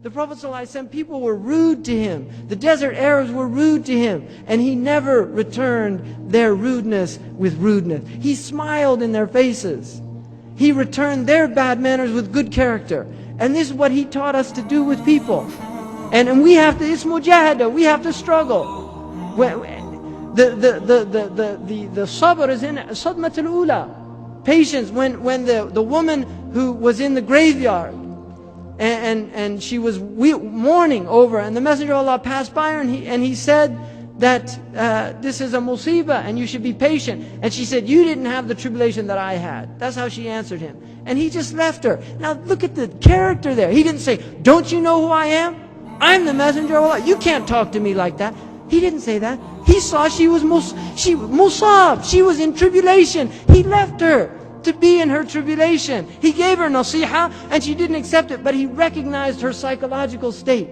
The Prophet ﷺ, people were rude to him. The desert Arabs were rude to him. And he never returned their rudeness with rudeness. He smiled in their faces. He returned their bad manners with good character. And this is what he taught us to do with people. And we have to, it's mujahada, we have to struggle. The sabr is in sadmat al-ula. Patience, when the woman who was in the graveyard, and she was mourning over, and the Messenger of Allah passed by her, and he said that this is a musibah and you should be patient. And she said, you didn't have the tribulation that I had. That's how she answered him. And he just left her. Now look at the character there. He didn't say, don't you know who I am? I'm the Messenger of Allah. You can't talk to me like that. He didn't say that. He saw she was musab. She was in tribulation. He left her to be in her tribulation. He gave her nasiha and she didn't accept it, but he recognized her psychological state.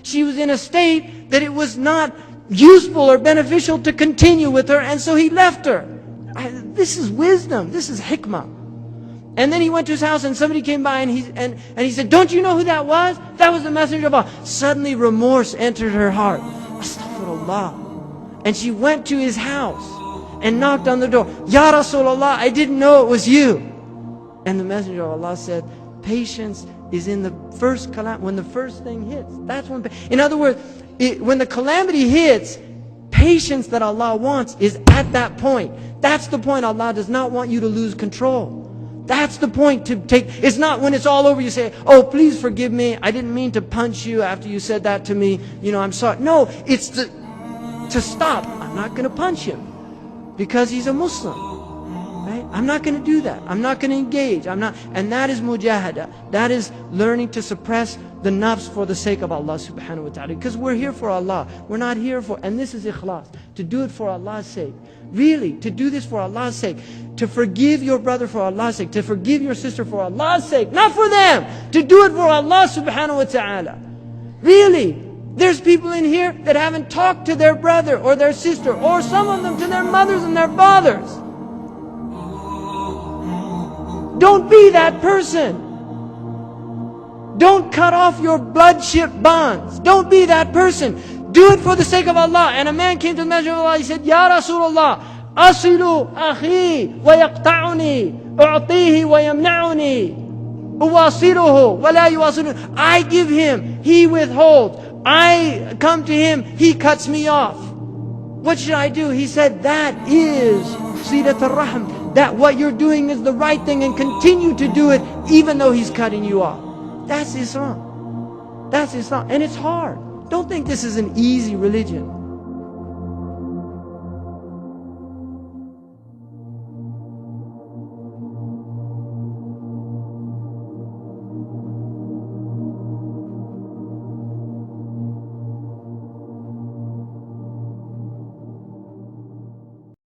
She was in a state that it was not useful or beneficial to continue with her, and so he left her. This is wisdom. This is hikmah. And then he went to his house and somebody came by and he said, don't you know who that was? That was the Messenger of Allah. Suddenly remorse entered her heart. Astaghfirullah. And she went to his house and knocked on the door. Ya Rasulullah, I didn't know it was you. And the Messenger of Allah said, patience is in the first calamity, when the first thing hits. That's when, in other words, when the calamity hits, patience that Allah wants is at that point. That's the point. Allah does not want you to lose control. That's the point to take. It's not when it's all over you say, oh, please forgive me. I didn't mean to punch you after you said that to me. You know, I'm sorry. No, it's to stop. I'm not going to punch him because he's a Muslim. Right? I'm not going to do that. I'm not going to engage. I'm not. And that is mujahada. That is learning to suppress the nafs for the sake of Allah subhanahu wa ta'ala. Because we're here for Allah. We're not here for, and this is ikhlas. To do it for Allah's sake. Really, to do this for Allah's sake. To forgive your brother for Allah's sake. To forgive your sister for Allah's sake. Not for them. To do it for Allah subhanahu wa ta'ala. Really. There's people in here that haven't talked to their brother or their sister, or some of them to their mothers and their fathers. Don't be that person. Don't cut off your bloodship bonds. Don't be that person. Do it for the sake of Allah. And a man came to the Messenger of Allah. He said, Ya Rasulullah, asilu akhi wa yaqta'uni, u'tihi wa yamna'uni, uwasiluhu wa la yuwasiluhu. I give him, he withholds. I come to him, he cuts me off. What should I do? He said, that is silat al-rahm. That what you're doing is the right thing, and continue to do it even though he's cutting you off. That's Islam. That's Islam. And it's hard. Don't think this is an easy religion.